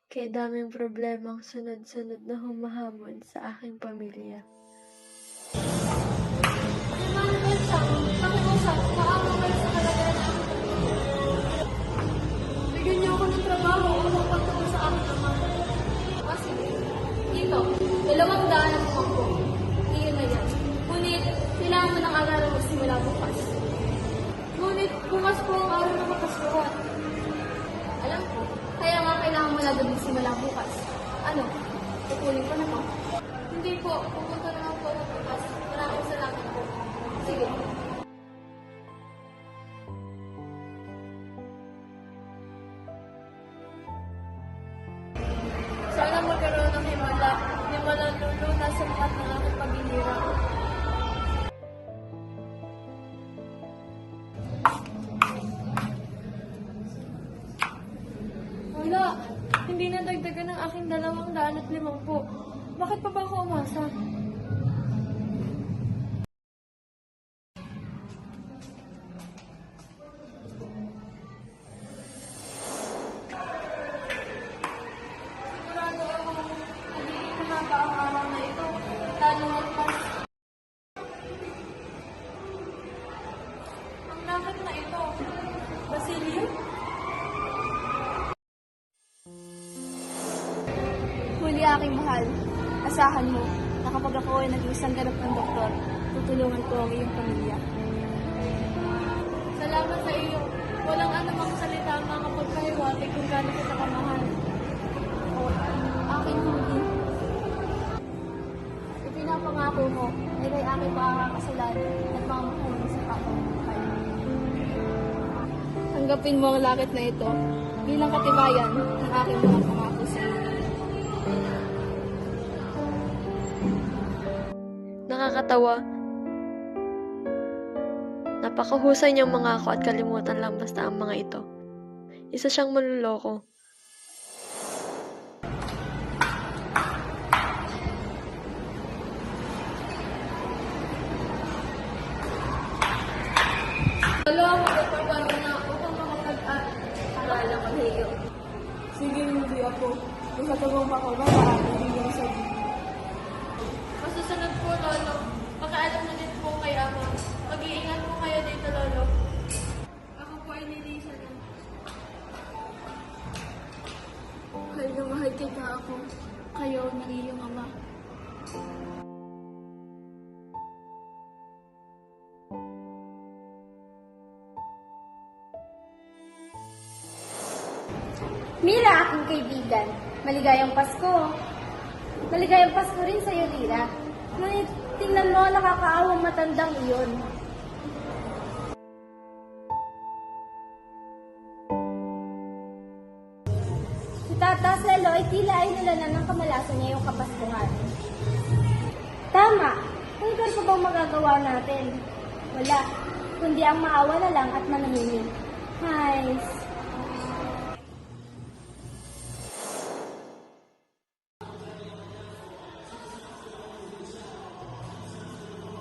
Kaya daming problemang sunod-sunod na humahamon sa aking pamilya. Naman siya, pakiusap, maawa kayo sa kalagayan ng aking pamilya. Bigyan niyo ako ng trabaho upang pagtulong sa aking ama. Sige. Dito, 200 ang po. Iyon na yan. Ngunit, kailangan mo ng araw magsimula bukas. Ngunit, bukas po ang araw ng Kapaskuhan. Alam ko, kaya nga kailangan mo lalo magsimula bukas. Ano? Kukunin ko na po. Hindi po, pupunta naman po ako bukas. Maraming salamat po. Sige. Sana magkaroon ng himala lulunas sa lahat ng aking paghihirap. Wala, hindi na dagdagan ng aking 250. Bakit pa ba ako umasa? Sigurado ako, magiging mahaba ang araw na ito. Lalo magpas. Ang lakad na ito. Basilio? Huli aking mahal. Asahan mo na kapag ako ay naging sangganap ng doktor, tutulungan ko ang iyong pamilya. Salamat sa iyo. Walang anumang salita ang makapagpahiwati kung gaano kita kamahal. O, aking huli. Ipinapangako mo na ikay aking makakakasalan at mamahalin sa pamumuhay. Tanggapin mo ang lakit na ito bilang katibayan ng aking mga pangako sa iyo. Nakakatawa. Napakahusay niyang mangako at kalimutan lang basta ang mga ito. Isa siyang manloloko. Dalawa magpapagawa na upang makapag-aral ang paghiyo. Sige, hindi ako. Kung sa tagong pakulo, hindi yung sabi. Masusunod po, Lolo. Pakaalam na din po kay Ama. Mag-iingat po kayo dito, Lolo. Ako po ay nilisa na. Mahal na mahal kita ako. Kayo ng iyong Ama. Mira, aking kaibigan. Maligayang Pasko. Maligayang Pasko rin sa'yo, Lira. Ngunit tingnan mo, nakakaawang matandang iyon. Si Tata Selo ay tila ay nulanan ng kamalasan niya yung Kapaskuhan. Tama. Kung pa bang magagawa natin? Wala. Kundi ang maawa na lang at manahimik. Hays.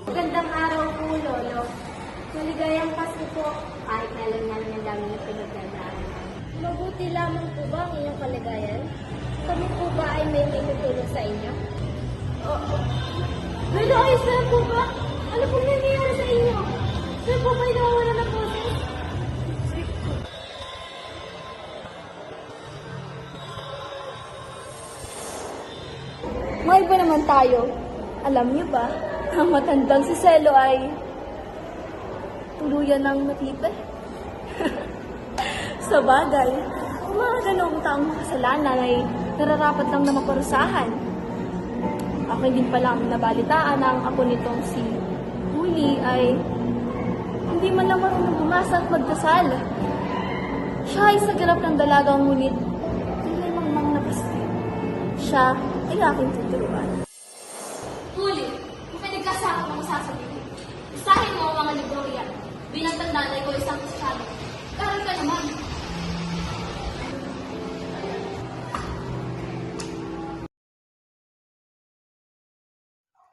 Magandang araw po, Lolo. Maligayang Pasko po, kahit na alam namin ang dami na pinagdadaanan. Mabuti lamang po ba ang inyong kalagayan? Kami po ba ay may tutulong sa inyo? Oo. Lolo, ayos na po ba? Ano pong nangyayari sa inyo? Saan po kayo nawawala ng boses? May iba naman tayo. Alam niyo ba, ang matandang si Selo ay tuluyan ng matibay. Sa bagay, ang mga ganoong taong makasalanan ay nararapat lang na maparusahan. Ako din pala ang nabalitaan ng apo nitong si Huli ay hindi man lang marunong bumasa at magdasal. Siya ay sagarap ng dalagang ngunit hindi mang nabaste. Siya ay aking tuturuan. Huli, kung pinagkasama mo sasabihin, isahin mo ang mga libro yan. Bilang tanda na ikaw isang kristyano. Karal ka naman.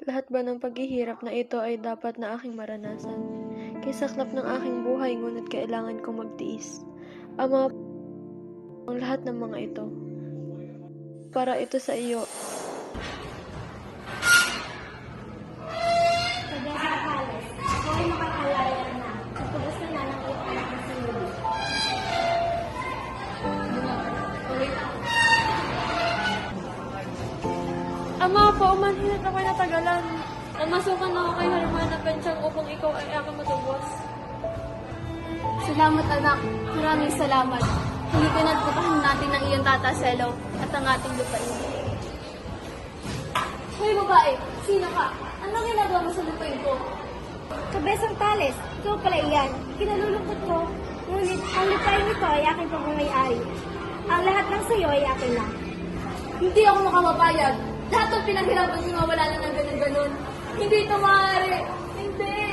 Lahat ba ng paghihirap na ito ay dapat na aking maranasan? Kay saklap ng aking buhay ngunit kailangan kong magtiis. Ang lahat ng mga ito. para ito sa iyo. Teresa Pales, ako ay makakalaya na. Kapagos na ng iyong anak na si Ruby. Ama, paumanhinat ako natagalan. Namasukan ako kay Herman na pensyang upang ikaw ay aking matubos. Salamat anak, maraming salamat. Hindi ko nagputahan natin ng iyong tataselo at ang ating lupain. Hoy babae, sino ka? Ano ginagawa mo sa lupain ko? Kabesang Tales, ikaw pala iyan. Kinalulungkot ko. Ngunit ang lupain nito ay aking pagmamayari. Ang lahat ng sayo ay akin na. Hindi ako makamapayag. Lahat ng pinaghirapan ko mawala lang ng ganun-ganun. Hindi ito maaari. Hindi.